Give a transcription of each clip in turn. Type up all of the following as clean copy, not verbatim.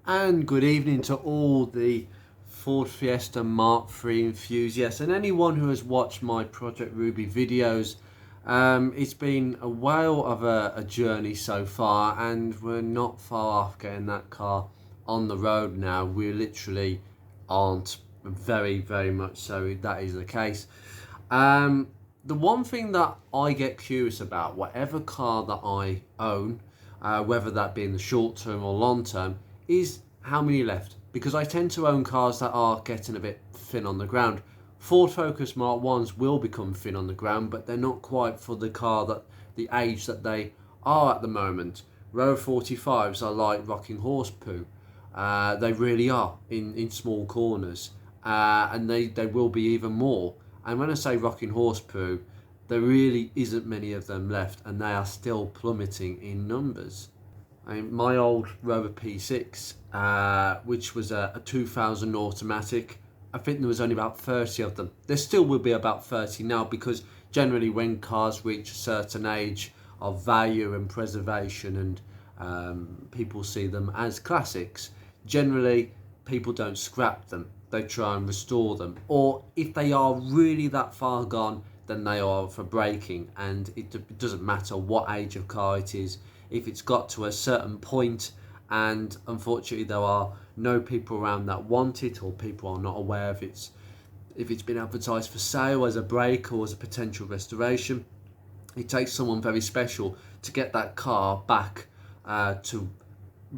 And good evening to all the Ford Fiesta Mark III enthusiasts and anyone who has watched my Project Ruby videos. It's been a whale of a journey so far, and we're not far off getting that car on the road now. We literally aren't, very much so that is the case. The one thing that I get curious about, whatever car that I own, whether that be in the short term or long term, is how many left, because I tend to own cars that are getting a bit thin on the ground. Ford Focus Mark 1s will become thin on the ground, but they're not quite for the car that the age that they are at the moment. Row 45s are like rocking horse poo. They really are in small corners, and they will be even more. And when I say rocking horse poo, there really isn't many of them left, and they are still plummeting in numbers. My old Rover P6, which was a 2000 automatic, I think there was only about 30 of them. There still will be about 30 now, because generally when cars reach a certain age of value and preservation, and people see them as classics, generally people don't scrap them. They try and restore them, or if they are really that far gone, then they are for breaking. And it doesn't matter what age of car it is. If it's got to a certain point and unfortunately there are no people around that want it, or people are not aware of it, if it's been advertised for sale as a break or as a potential restoration, it takes someone very special to get that car back to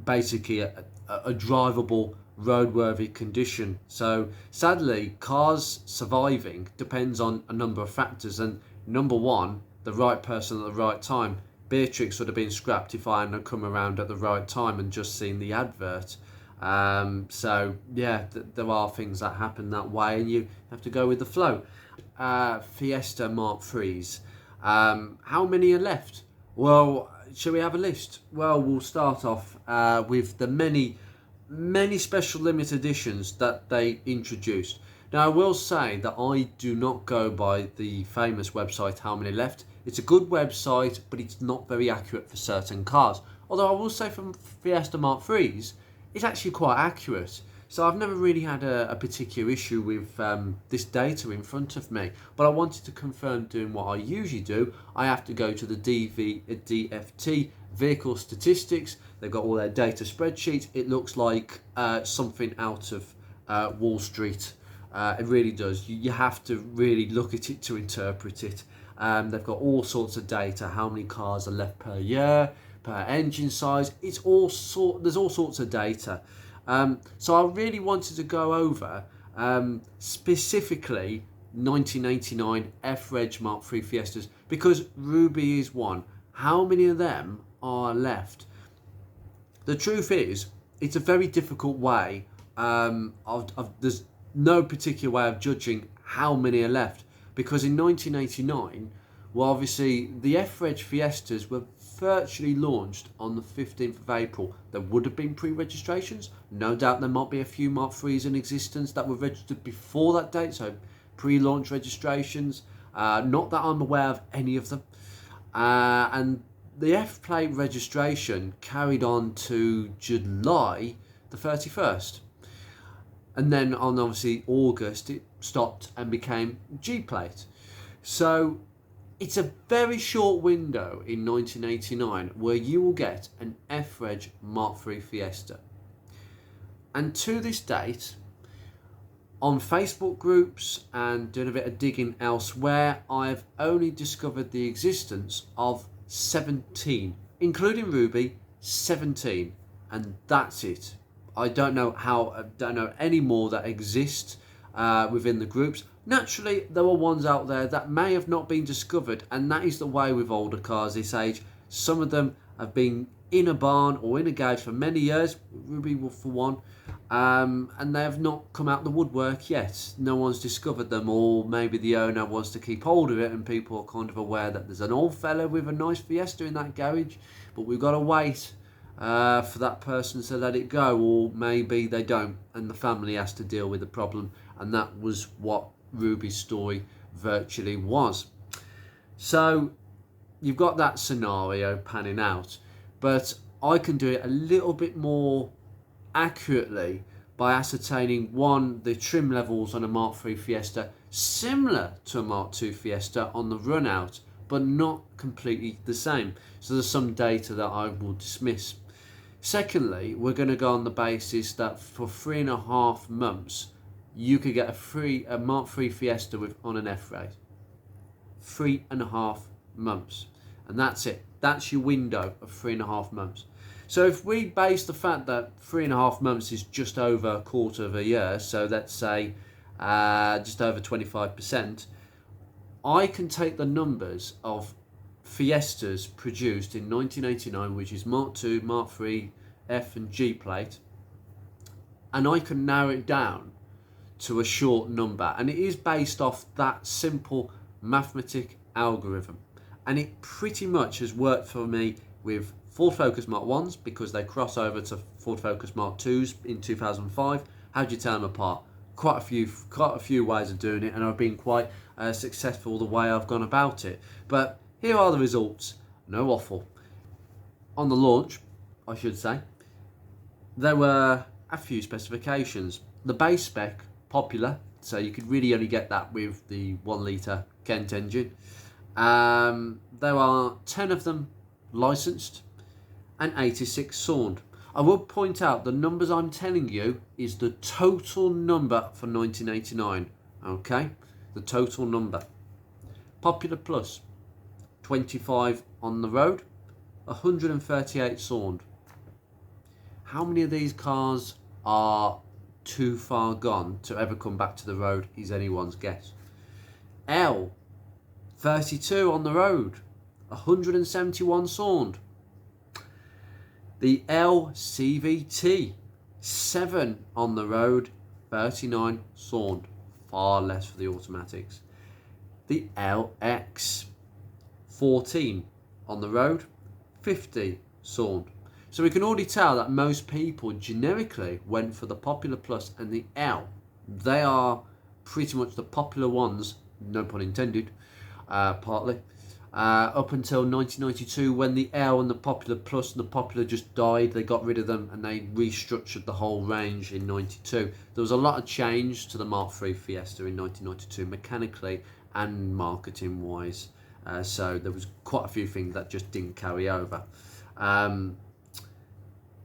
basically a drivable, roadworthy condition. So sadly, cars surviving depends on a number of factors, and number one, the right person at the right time. Beatrix would have been scrapped if I hadn't come around at the right time and just seen the advert. So yeah, there are things that happen that way, and you have to go with the flow. Fiesta Mark IIIs. How many are left? Well, shall we have a list? Well, we'll start off with the many special limited editions that they introduced. Now, I will say that I do not go by the famous website How Many Left. It's a good website, but it's not very accurate for certain cars. Although I will say from Fiesta Mark IIIs, it's actually quite accurate. So I've never really had a particular issue with this data in front of me. But I wanted to confirm, doing what I usually do, I have to go to the DFT vehicle statistics. They've got all their data spreadsheets. It looks like something out of Wall Street. It really does. You have to really look at it to interpret it. They've got all sorts of data, how many cars are left per year, per engine size. There's all sorts of data. So I really wanted to go over specifically 1989 F-Reg Mark III Fiestas, because Ruby is one. How many of them are left? The truth is, it's a very difficult way. There's no particular way of judging how many are left, because in 1989, well, obviously the F-Reg Fiestas were virtually launched on the 15th of April. There would have been pre-registrations. No doubt there might be a few Mark IIIs in existence that were registered before that date, so pre-launch registrations. Not that I'm aware of any of them. And the F-plate registration carried on to July the 31st. And then on obviously August, it stopped and became G-plate. So it's a very short window in 1989 where you will get an F-Reg Mark III Fiesta. And to this date, on Facebook groups and doing a bit of digging elsewhere, I've only discovered the existence of 17, including Ruby, 17, and that's it. I don't know any more that exist within the groups. Naturally, there are ones out there that may have not been discovered, and that is the way with older cars this age. Some of them have been in a barn or in a garage for many years, Ruby for one, and they have not come out the woodwork yet. No one's discovered them, or maybe the owner wants to keep hold of it, and people are kind of aware that there's an old fella with a nice Fiesta in that garage, but we've got to wait for that person to let it go, or maybe they don't, and the family has to deal with the problem. And that was what Ruby's story virtually was. So you've got that scenario panning out, but I can do it a little bit more accurately by ascertaining one, the trim levels on a Mark III Fiesta similar to a Mark II Fiesta on the run out, but not completely the same. So there's some data that I will dismiss. Secondly, we're going to go on the basis that for 3.5 months you could get a Mark III Fiesta on an F rate. 3.5 months, and that's it. That's your window of 3.5 months. So if we base the fact that 3.5 months is just over a quarter of a year, so let's say just over 25%, I can take the numbers of Fiestas produced in 1989, which is Mark II, Mark III, F and G plate, and I can narrow it down to a short number, and it is based off that simple mathematic algorithm, and it pretty much has worked for me with Ford Focus Mark 1s because they cross over to Ford Focus Mark 2s in 2005. How do you tell them apart? Quite a few ways of doing it, and I've been quite successful the way I've gone about it. But here are the results. No waffle. On the launch, I should say, there were a few specifications. The base spec, popular, so you could really only get that with the 1 litre Kent engine. There are 10 of them licensed and 86 SORNed. I will point out the numbers I'm telling you is the total number for 1989. Okay, the total number. Popular Plus, 25 on the road, 138 SORNed. How many of these cars are too far gone to ever come back to the road is anyone's guess. L, 32 on the road, 171 SORNed. The L CVT, 7 on the road, 39 SORNed. Far less for the automatics. The LX, 14 on the road, 50 SORNed. So we can already tell that most people generically went for the Popular Plus and the L. They are pretty much the popular ones, no pun intended, partly. Up until 1992, when the L and the Popular Plus and the Popular just died, they got rid of them and they restructured the whole range in 92. There was a lot of change to the Mark III Fiesta in 1992, mechanically and marketing wise. So there was quite a few things that just didn't carry over.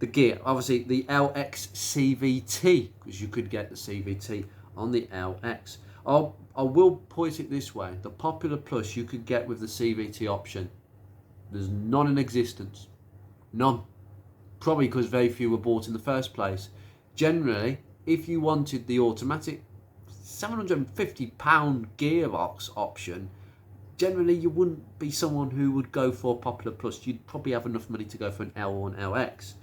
The gear, obviously the LX CVT, because you could get the CVT on the LX. I will point it this way, the Popular Plus you could get with the CVT option. There's none in existence. None. Probably because very few were bought in the first place. Generally, if you wanted the automatic £750 gearbox option, generally you wouldn't be someone who would go for a Popular Plus. You'd probably have enough money to go for an L or an LX,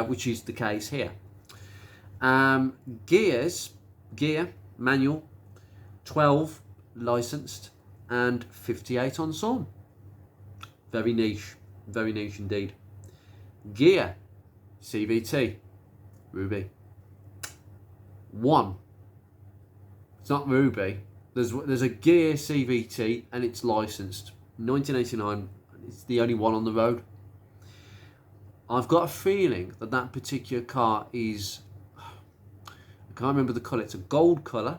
which is the case here. Gear, manual, 12 licensed and 58 on SORN. Very niche indeed. Gear, CVT, Ruby. 1. It's not Ruby. There's a Gear CVT and it's licensed. 1989, it's the only one on the road. I've got a feeling that particular car is, I can't remember the colour, it's a gold colour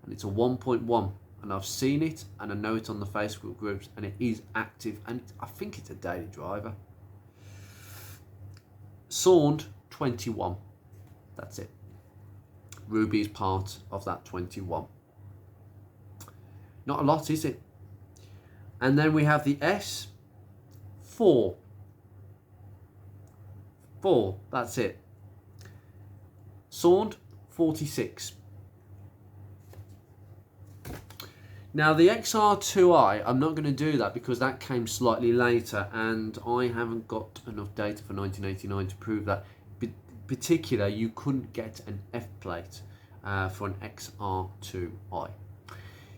and it's a 1.1, and I've seen it and I know it on the Facebook groups and it is active, and I think it's a daily driver. SORNed 21, that's it. Ruby is part of that 21. Not a lot, is it? And then we have the S, 4. 4, that's it. SORNed 46. Now the XR2i, I'm not going to do that because that came slightly later and I haven't got enough data for 1989 to prove that. In particular, you couldn't get an F plate for an XR2i.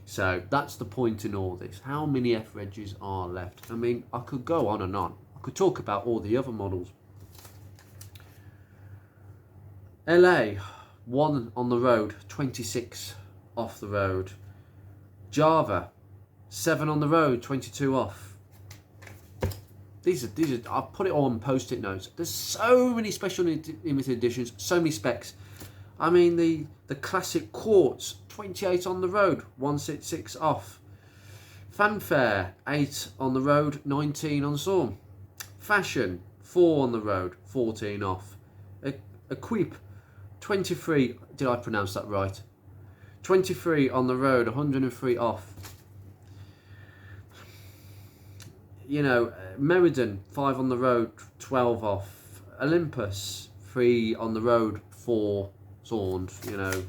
So that's the point in all this. How many F regs are left? I mean, I could go on and on. I could talk about all the other models. LA, 1 on the road, 26 off the road. Java, 7 on the road, 22 off. I've put it all on post-it notes. There's so many special limited editions, so many specs. I mean, the classic quartz, 28 on the road, 166 off. Fanfare, 8 on the road, 19 on Storm. Fashion, 4 on the road, 14 off. Equip, 23, did I pronounce that right? 23 on the road, 103 off. You know, Meriden, 5 on the road, 12 off. Olympus, 3 on the road, 4 Sawned. You know,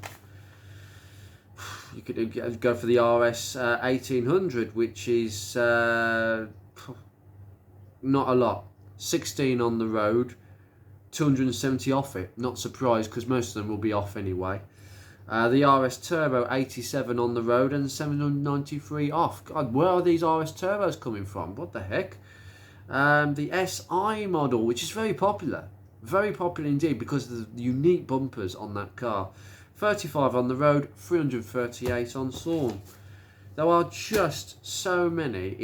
you could go for the RS 1800, which is not a lot. 16 on the road, 270 off it. Not surprised, because most of them will be off anyway. The RS Turbo, 87 on the road and 793 off. God, where are these RS Turbos coming from? What the heck? The SI model, which is very popular indeed, because of the unique bumpers on that car. 35 on the road, 338 on Sawn. There are just so many,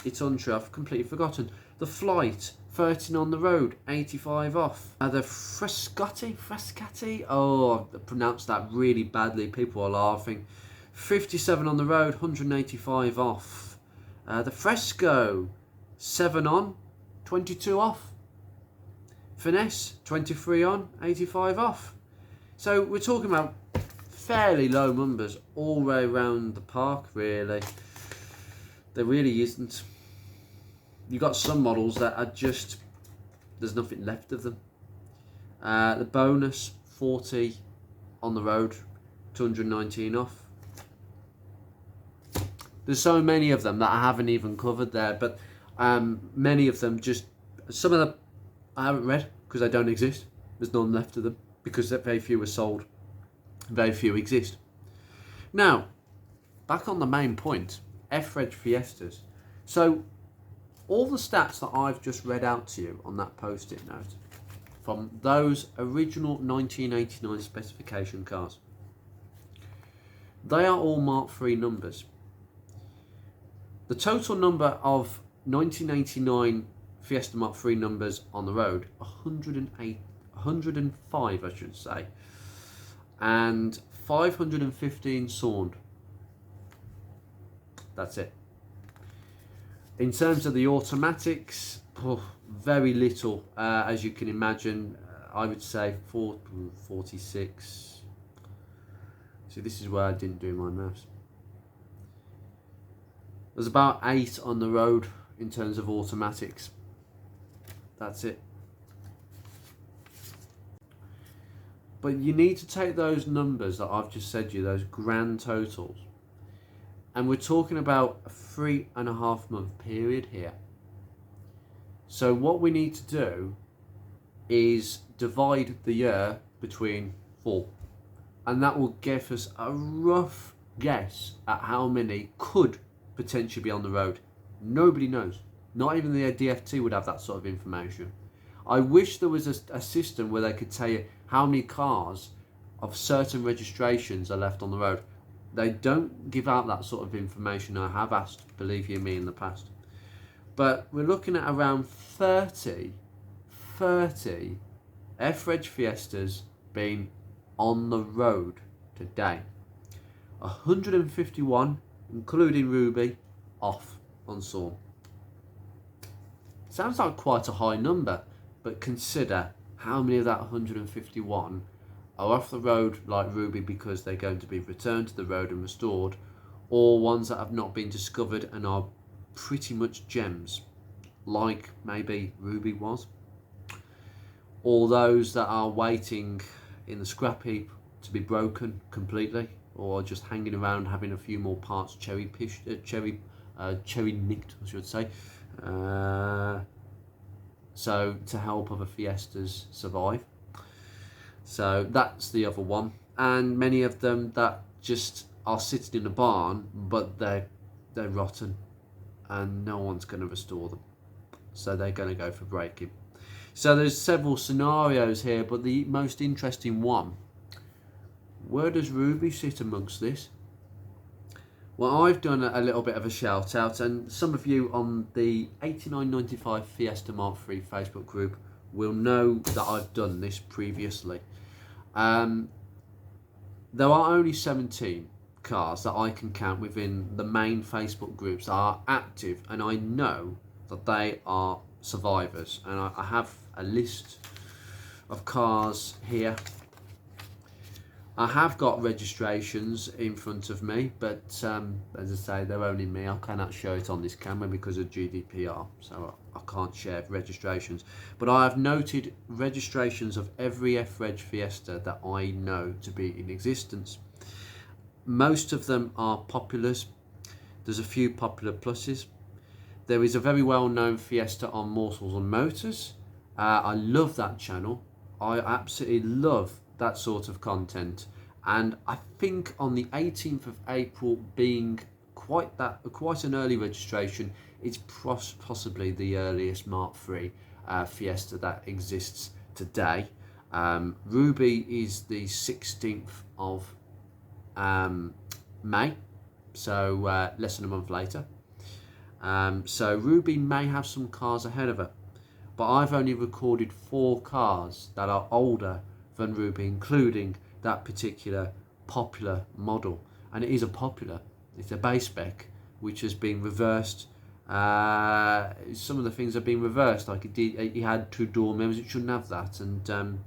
it's untrue. I've completely forgotten. The Flight, 13 on the road, 85 off. The Frascati, oh, I pronounced that really badly, people are laughing. 57 on the road, 185 off. The Fresco, 7 on, 22 off. Finesse, 23 on, 85 off. So we're talking about fairly low numbers all the way around the park, really. There really isn't. You've got some models that are just, there's nothing left of them. The Bonus, 40 on the road, 219 off. There's so many of them that I haven't even covered there, but many of them just, some of them I haven't read because they don't exist. There's none left of them because very few are sold, very few exist. Now, back on the main point, F-Reg Fiestas. So, all the stats that I've just read out to you on that post-it note from those original 1989 specification cars, they are all Mark III numbers. The total number of 1989 Fiesta Mark III numbers on the road, 105 I should say, and 515 Sawned. That's it. In terms of the automatics, very little, as you can imagine. I would say 46. See, this is where I didn't do my maths. There's about 8 on the road in terms of automatics. That's it. But you need to take those numbers that I've just said to you, those grand totals, and we're talking about a 3.5 month period here. So what we need to do is divide the year between 4, and that will give us a rough guess at how many could potentially be on the road. Nobody knows. Not even the DFT would have that sort of information. I wish there was a system where they could tell you how many cars of certain registrations are left on the road. They don't give out that sort of information. I have asked, believe you me, in the past. But we're looking at around 30 F-Reg Fiestas being on the road today. 151, including Ruby, off on Sawn. Sounds like quite a high number, but consider how many of that 151 are off the road like Ruby because they're going to be returned to the road and restored, or ones that have not been discovered and are pretty much gems, like maybe Ruby was, or those that are waiting in the scrap heap to be broken completely, or just hanging around having a few more parts cherry nicked, I should say, so to help other Fiestas survive. So that's the other one, and many of them that just are sitting in a barn, but they're rotten and no one's going to restore them, so they're going to go for breaking. So there's several scenarios here, but the most interesting one, where does Ruby sit amongst this? Well, I've done a little bit of a shout out, and some of you on the 8995 Fiesta Mark III Facebook group will know that I've done this previously. There are only 17 cars that I can count within the main Facebook groups that are active, and I know that they are survivors. And I have a list of cars here. I have got registrations in front of me, but as I say, they're only me. I cannot show it on this camera because of GDPR, so I can't share registrations. But I have noted registrations of every F-Reg Fiesta that I know to be in existence. Most of them are populars. There's a few popular pluses. There is a very well-known Fiesta on Morsels and Motors. I love that channel. I absolutely love that sort of content, and I think on the 18th of April, being quite an early registration, it's possibly the earliest Mark III Fiesta that exists today. Ruby is the 16th of May, so less than a month later. So Ruby may have some cars ahead of her, but I've only recorded 4 cars that are older than Ruby, including that particular popular model. And it is a popular, it's a base spec which has been reversed. Some of the things have been reversed, like it had 2 door mirrors, it shouldn't have that, and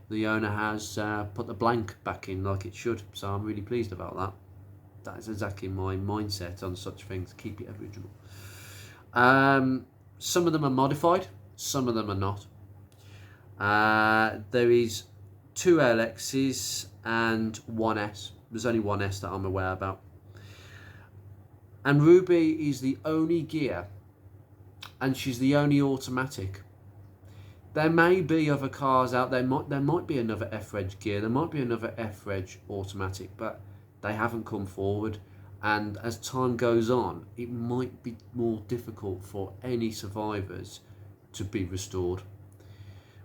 the owner has put the blank back in like it should, so I'm really pleased about that. That is exactly my mindset on such things. Keep it original. Some of them are modified, some of them are not. There is 2 LXs and 1S. There's only 1S that I'm aware about. And Ruby is the only gear, and she's the only automatic. There may be other cars out there. There might be another F-Reg gear. There might be another F-Reg automatic, but they haven't come forward. And as time goes on, it might be more difficult for any survivors to be restored,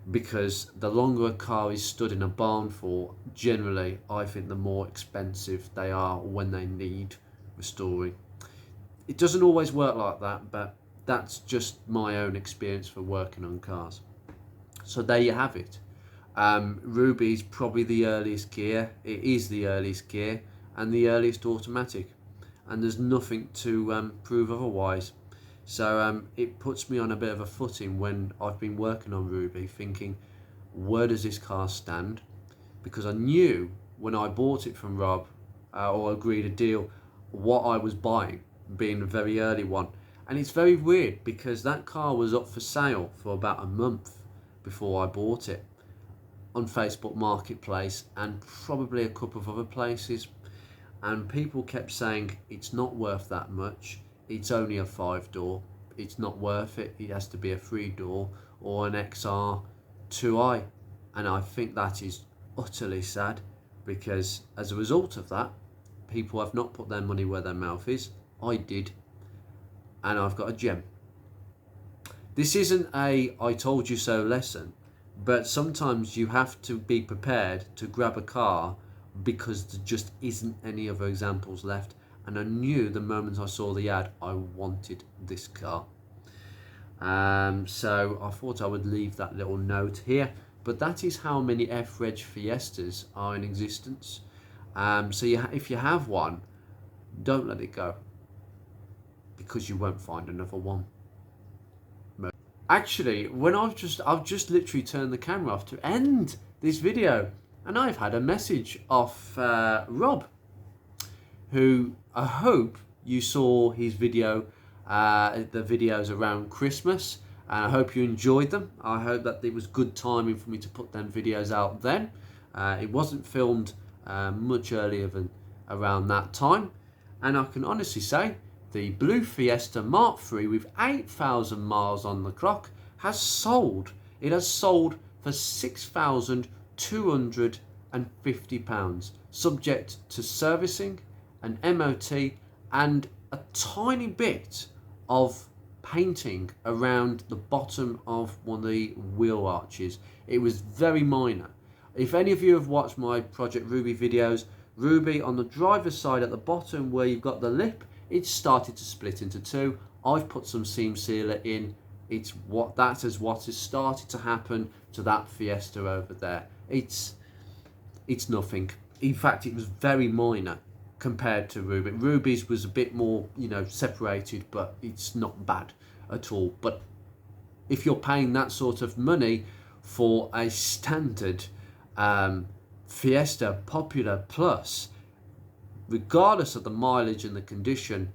because the longer a car is stood in a barn for, generally I think the more expensive they are when they need restoring. It doesn't always work like that, but that's just my own experience for working on cars. So there you have it. Ruby is probably the earliest gear. It is the earliest gear and the earliest automatic, and there's nothing to prove otherwise. So it puts me on a bit of a footing when I've been working on Ruby, thinking, where does this car stand? Because I knew when I bought it from Rob, or agreed a deal, what I was buying, being a very early one. And it's very weird because that car was up for sale for about a month before I bought it on Facebook Marketplace and probably a couple of other places. And people kept saying, it's not worth that much. It's only a 5-door, it's not worth it, it has to be a 3-door or an XR2i. And I think that is utterly sad, because as a result of that, people have not put their money where their mouth is. I did, and I've got a gem. This isn't a I told you so lesson, but sometimes you have to be prepared to grab a car because there just isn't any other examples left. And I knew the moment I saw the ad, I wanted this car. So I thought I would leave that little note here. But that is how many F-Reg Fiestas are in existence. So if you have one, don't let it go, because you won't find another one. Actually, when I've just literally turned the camera off to end this video, and I've had a message off Rob, who I hope you saw his video, the videos around Christmas, and I hope you enjoyed them. I hope that it was good timing for me to put them videos out then. It wasn't filmed much earlier than around that time, and I can honestly say the blue Fiesta Mark III with 8,000 miles on the clock has sold. It has sold for £6,250, subject to servicing, an MOT, and a tiny bit of painting around the bottom of one of the wheel arches. It was very minor. If any of you have watched my Project Ruby videos, Ruby on the driver's side at the bottom where you've got the lip, it's started to split into two. I've put some seam sealer in. That is what has started to happen to that Fiesta over there. It's nothing. In fact, it was very minor compared to Ruby. Ruby's was a bit more, separated, but it's not bad at all. But if you're paying that sort of money for a standard Fiesta Popular Plus, regardless of the mileage and the condition,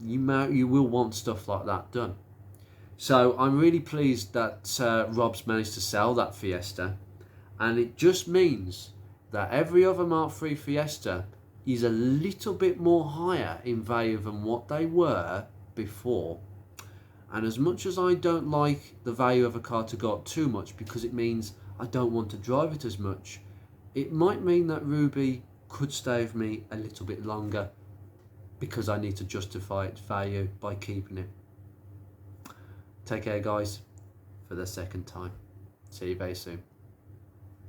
you will want stuff like that done. So I'm really pleased that Rob's managed to sell that Fiesta, and it just means that every other Mark III Fiesta is a little bit more higher in value than what they were before. And as much as I don't like the value of a car to go up too much because it means I don't want to drive it as much, it might mean that Ruby could stay with me a little bit longer because I need to justify its value by keeping it. Take care, guys, for the second time. See you very soon.